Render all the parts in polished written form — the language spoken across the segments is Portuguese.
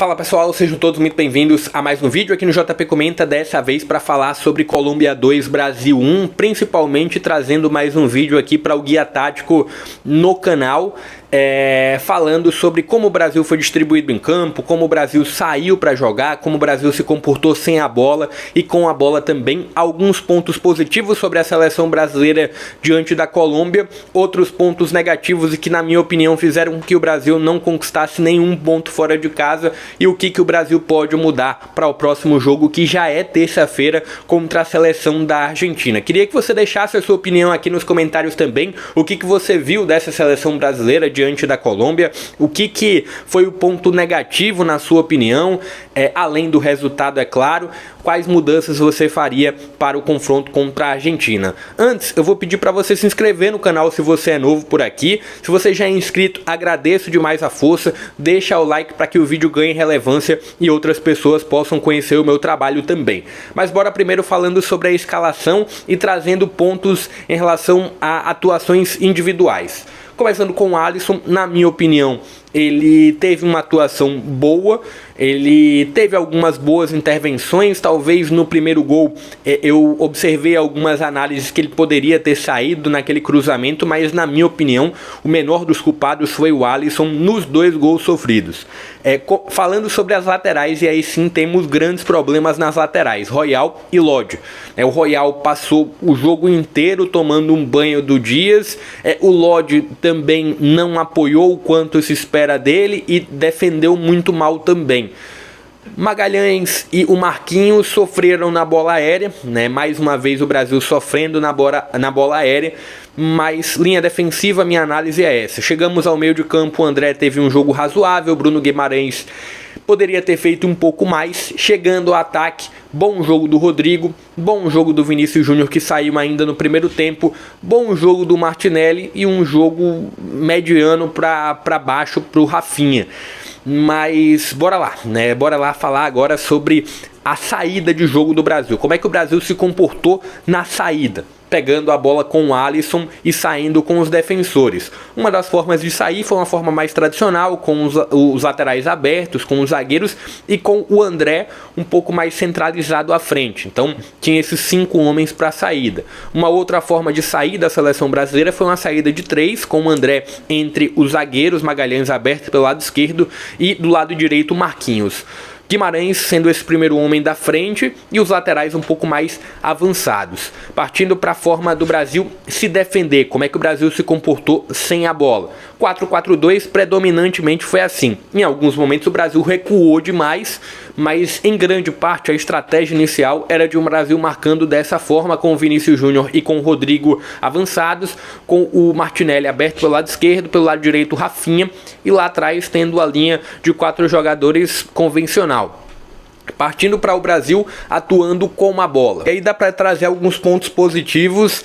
Fala pessoal, sejam todos muito bem-vindos a mais um vídeo aqui no JP Comenta, dessa vez para falar sobre Colômbia 2, Brasil 1, principalmente trazendo mais um vídeo aqui para o Guia Tático no canal, falando sobre como o Brasil foi distribuído em campo, como o Brasil saiu para jogar, como o Brasil se comportou sem a bola e com a bola também, alguns pontos positivos sobre a seleção brasileira diante da Colômbia, outros pontos negativos e que na minha opinião fizeram com que o Brasil não conquistasse nenhum ponto fora de casa e o que o Brasil pode mudar para o próximo jogo, que já é terça-feira, contra a seleção da Argentina. Queria que você deixasse a sua opinião aqui nos comentários também, o que você viu dessa seleção brasileira diante da Colômbia, o que foi o ponto negativo na sua opinião, além do resultado, é claro, quais mudanças você faria para o confronto contra a Argentina. Antes, eu vou pedir para você se inscrever no canal se você é novo por aqui. Se você já é inscrito, agradeço demais a força, deixa o like para que o vídeo ganhe relevância e outras pessoas possam conhecer o meu trabalho também. Mas bora primeiro falando sobre a escalação e trazendo pontos em relação a atuações individuais. Começando com o Alisson, na minha opinião, ele teve uma atuação boa, ele teve algumas boas intervenções, talvez no primeiro gol eu observei algumas análises que ele poderia ter saído naquele cruzamento, mas na minha opinião o menor dos culpados foi o Alisson nos dois gols sofridos. Falando sobre as laterais, e aí sim temos grandes problemas nas laterais, Royal e Lodi. O Royal passou o jogo inteiro tomando um banho do Dias, o Lodi também não apoiou o quanto se espera dele e defendeu muito mal também. Magalhães e o Marquinhos sofreram na bola aérea, mais uma vez o Brasil sofrendo na bola aérea, mas linha defensiva, minha análise é essa. Chegamos ao meio de campo, o André teve um jogo razoável, Bruno Guimarães poderia ter feito um pouco mais. Chegando ao ataque, bom jogo do Rodrigo, bom jogo do Vinícius Júnior, que saiu ainda no primeiro tempo, bom jogo do Martinelli e um jogo mediano para baixo para o Rafinha. Mas bora lá, Bora lá falar agora sobre a saída de jogo do Brasil. Como é que o Brasil se comportou na saída? Pegando a bola com o Alisson e saindo com os defensores. Uma das formas de sair foi uma forma mais tradicional, com os laterais abertos, com os zagueiros e com o André um pouco mais centralizado à frente. Então tinha esses 5 homens para a saída. Uma outra forma de sair da seleção brasileira foi uma saída de 3, com o André entre os zagueiros, Magalhães aberto pelo lado esquerdo e do lado direito Marquinhos. Guimarães sendo esse primeiro homem da frente e os laterais um pouco mais avançados. Partindo para a forma do Brasil se defender, como é que o Brasil se comportou sem a bola. 4-4-2 predominantemente foi assim. Em alguns momentos o Brasil recuou demais, mas em grande parte a estratégia inicial era de um Brasil marcando dessa forma, com o Vinícius Júnior e com o Rodrigo avançados, com o Martinelli aberto pelo lado esquerdo, pelo lado direito o Rafinha e lá atrás tendo a linha de 4 jogadores convencional. Partindo para o Brasil atuando com a bola. E aí dá para trazer alguns pontos positivos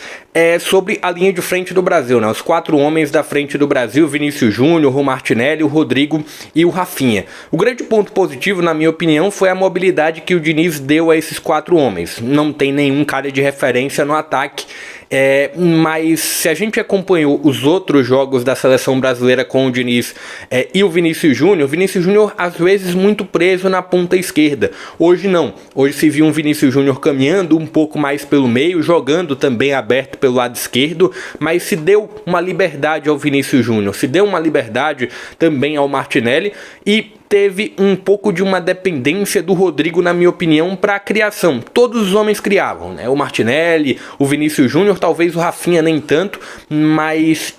sobre a linha de frente do Brasil, Os 4 homens da frente do Brasil, Vinícius Júnior, o Martinelli, o Rodrigo e o Rafinha. O grande ponto positivo, na minha opinião, foi a mobilidade que o Diniz deu a esses 4 homens. Não tem nenhum cara de referência no ataque, mas se a gente acompanhou os outros jogos da seleção brasileira com o Diniz e o Vinícius Júnior às vezes muito preso na ponta esquerda. Hoje não, hoje se viu um Vinícius Júnior caminhando um pouco mais pelo meio, jogando também aberto pelo lado esquerdo, mas se deu uma liberdade ao Vinícius Júnior, se deu uma liberdade também ao Martinelli e teve um pouco de uma dependência do Rodrigo, na minha opinião, para a criação. Todos os homens criavam, O Martinelli, o Vinícius Júnior, talvez o Rafinha nem tanto, mas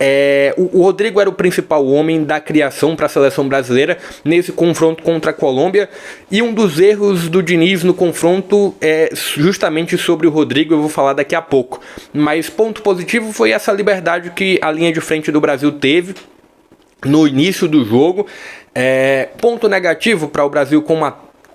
o Rodrigo era o principal homem da criação para a seleção brasileira nesse confronto contra a Colômbia, e um dos erros do Diniz no confronto é justamente sobre o Rodrigo, eu vou falar daqui a pouco. Mas ponto positivo foi essa liberdade que a linha de frente do Brasil teve com no início do jogo. Ponto negativo para o Brasil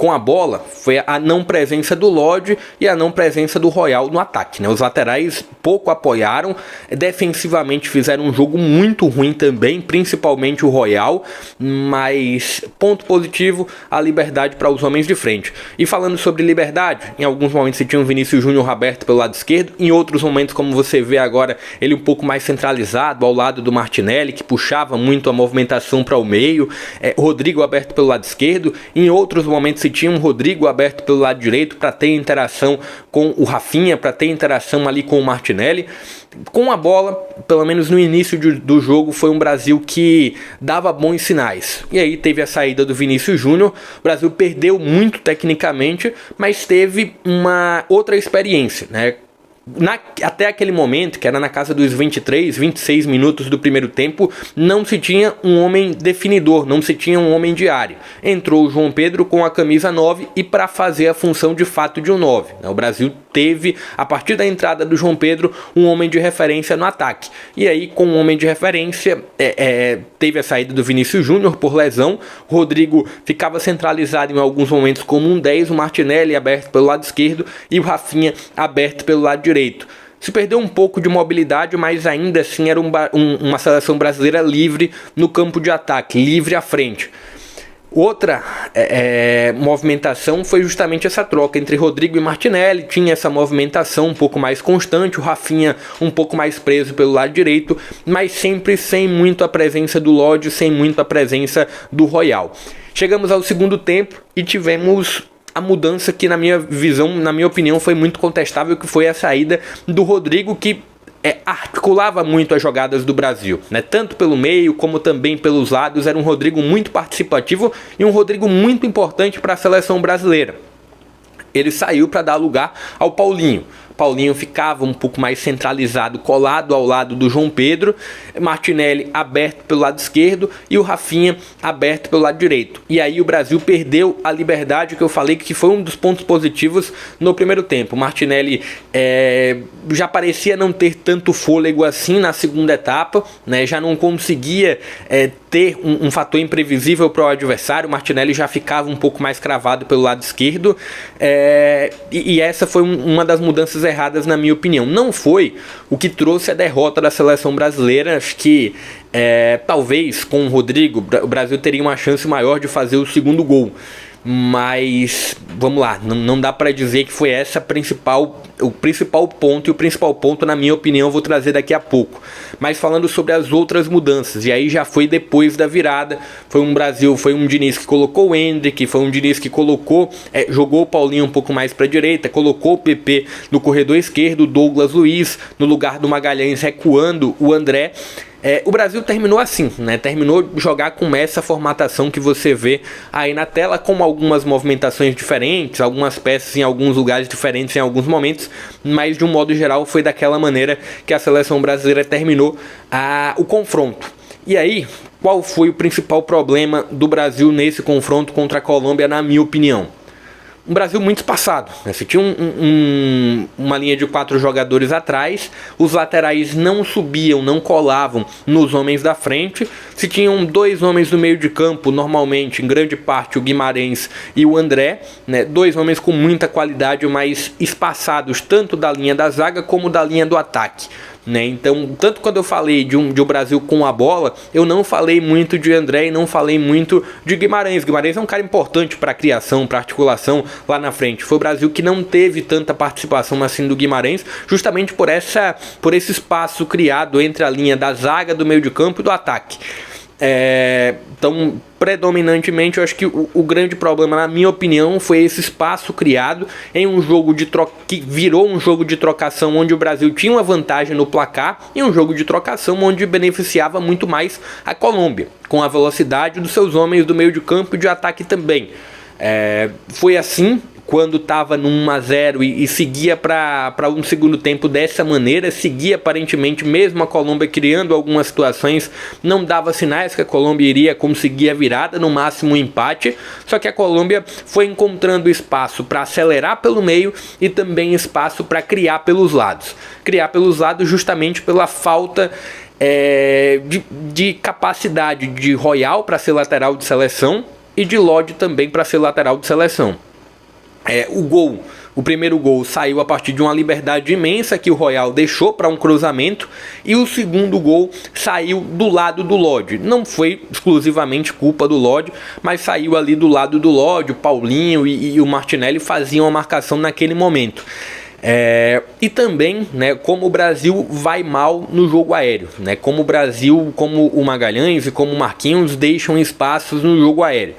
com a bola foi a não presença do Lodge e a não presença do Royal no ataque, né? Os laterais pouco apoiaram, defensivamente fizeram um jogo muito ruim também, principalmente o Royal, mas ponto positivo, a liberdade para os homens de frente. E falando sobre liberdade, em alguns momentos você tinha o Vinícius Júnior aberto pelo lado esquerdo, em outros momentos, como você vê agora, ele um pouco mais centralizado ao lado do Martinelli, que puxava muito a movimentação para o meio, Rodrigo aberto pelo lado esquerdo, em outros momentos se tinha um Rodrigo aberto pelo lado direito para ter interação com o Rafinha, para ter interação ali com o Martinelli. Com a bola, pelo menos no início do jogo, foi um Brasil que dava bons sinais. E aí teve a saída do Vinícius Júnior. O Brasil perdeu muito tecnicamente, mas teve uma outra experiência, né? Até aquele momento, que era na casa dos 23, 26 minutos do primeiro tempo, não se tinha um homem definidor, não se tinha um homem de área. Entrou o João Pedro com a camisa 9 e para fazer a função de fato de um 9. O Brasil teve, a partir da entrada do João Pedro, um homem de referência no ataque. E aí, com um homem de referência, teve a saída do Vinícius Júnior por lesão. O Rodrigo ficava centralizado em alguns momentos como um 10, o Martinelli aberto pelo lado esquerdo e o Rafinha aberto pelo lado direito. Se perdeu um pouco de mobilidade, mas ainda assim era uma seleção brasileira livre no campo de ataque, livre à frente. Outra movimentação foi justamente essa troca entre Rodrigo e Martinelli. Tinha essa movimentação um pouco mais constante, o Rafinha um pouco mais preso pelo lado direito, mas sempre sem muito a presença do Lodge, sem muito a presença do Royal. Chegamos ao segundo tempo e tivemos a mudança que, na minha visão, na minha opinião, foi muito contestável, que foi a saída do Rodrigo, que articulava muito as jogadas do Brasil, né? Tanto pelo meio como também pelos lados. Era um Rodrigo muito participativo e um Rodrigo muito importante para a seleção brasileira. Ele saiu para dar lugar ao Paulinho. Paulinho ficava um pouco mais centralizado, colado ao lado do João Pedro, Martinelli aberto pelo lado esquerdo e o Rafinha aberto pelo lado direito. E aí o Brasil perdeu a liberdade, que eu falei que foi um dos pontos positivos no primeiro tempo. Martinelli já parecia não ter tanto fôlego assim na segunda etapa, né? Já não conseguia ter um fator imprevisível para o adversário. Martinelli já ficava um pouco mais cravado pelo lado esquerdo, e essa foi uma das mudanças erradas, na minha opinião. Não foi o que trouxe a derrota da seleção brasileira. Acho que talvez com o Rodrigo o Brasil teria uma chance maior de fazer o segundo gol, mas vamos lá, não dá para dizer que foi essa o principal ponto, e o principal ponto, na minha opinião, eu vou trazer daqui a pouco. Mas falando sobre as outras mudanças, e aí já foi depois da virada, foi um Diniz que colocou o Endrick, foi um Diniz que jogou o Paulinho um pouco mais para a direita, colocou o PP no corredor esquerdo, o Douglas Luiz no lugar do Magalhães, recuando o André. O Brasil terminou assim, né? Terminou de jogar com essa formatação que você vê aí na tela, com algumas movimentações diferentes, algumas peças em alguns lugares diferentes em alguns momentos, mas de um modo geral foi daquela maneira que a seleção brasileira terminou o confronto. E aí, qual foi o principal problema do Brasil nesse confronto contra a Colômbia, na minha opinião? Um Brasil muito espaçado, né? Você tinha uma linha de 4 jogadores atrás, os laterais não subiam, não colavam nos homens da frente. Se tinham 2 homens no meio de campo, normalmente, em grande parte, o Guimarães e o André, né? 2 homens com muita qualidade, mas espaçados tanto da linha da zaga como da linha do ataque, né? Então, tanto quando eu falei de um Brasil com a bola, eu não falei muito de André e não falei muito de Guimarães. Guimarães é um cara importante para a criação, para articulação lá na frente. Foi o Brasil que não teve tanta participação assim do Guimarães, justamente por esse espaço criado entre a linha da zaga, do meio de campo e do ataque. Então, predominantemente, eu acho que o grande problema, na minha opinião, foi esse espaço criado em um jogo que virou um jogo de trocação, onde o Brasil tinha uma vantagem no placar, e um jogo de trocação onde beneficiava muito mais a Colômbia, com a velocidade dos seus homens do meio de campo e de ataque também. Foi assim quando estava no 1-0 e seguia para um segundo tempo dessa maneira, seguia aparentemente, mesmo a Colômbia criando algumas situações, não dava sinais que a Colômbia iria conseguir a virada, no máximo um empate. Só que a Colômbia foi encontrando espaço para acelerar pelo meio e também espaço para criar pelos lados. Criar pelos lados justamente pela falta de capacidade de Royal para ser lateral de seleção, e de Lodi também para ser lateral de seleção. O primeiro gol saiu a partir de uma liberdade imensa que o Royal deixou para um cruzamento, e o segundo gol saiu do lado do Lodi. Não foi exclusivamente culpa do Lodi, mas saiu ali do lado do Lodi. O Paulinho e o Martinelli faziam a marcação naquele momento. E também, né, como o Brasil vai mal no jogo aéreo, né, como o Brasil, como o Magalhães e como o Marquinhos deixam espaços no jogo aéreo.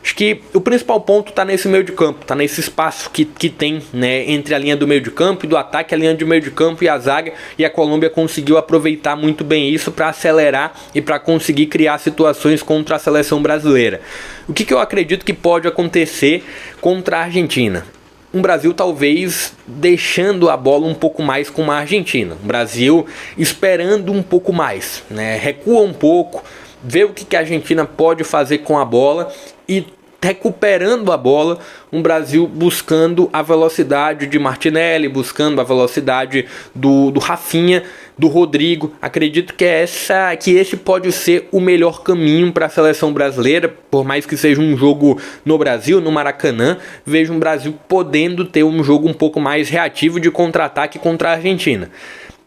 Acho que o principal ponto está nesse meio de campo, está nesse espaço que tem, né, entre a linha do meio de campo e do ataque, a linha de meio de campo e a zaga, e a Colômbia conseguiu aproveitar muito bem isso para acelerar e para conseguir criar situações contra a seleção brasileira. O que eu acredito que pode acontecer contra a Argentina? Um Brasil talvez deixando a bola um pouco mais com a Argentina, um Brasil esperando um pouco mais, né, recua um pouco, vê o que a Argentina pode fazer com a bola e recuperando a bola, um Brasil buscando a velocidade de Martinelli, buscando a velocidade do Rafinha, do Rodrigo. Acredito que esse pode ser o melhor caminho para a seleção brasileira, por mais que seja um jogo no Brasil, no Maracanã. Vejo um Brasil podendo ter um jogo um pouco mais reativo de contra-ataque contra a Argentina.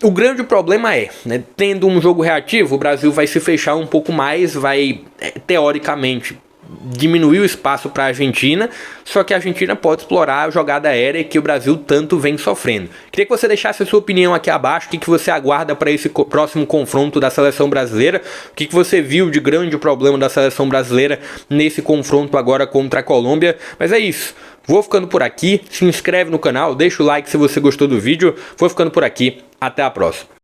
O grande problema né, tendo um jogo reativo, o Brasil vai se fechar um pouco mais, vai, teoricamente, diminuir o espaço para a Argentina, só que a Argentina pode explorar a jogada aérea que o Brasil tanto vem sofrendo. Queria que você deixasse a sua opinião aqui abaixo, o que você aguarda para esse próximo confronto da seleção brasileira, o que você viu de grande problema da seleção brasileira nesse confronto agora contra a Colômbia. Mas é isso, vou ficando por aqui, se inscreve no canal, deixa o like se você gostou do vídeo, vou ficando por aqui, até a próxima.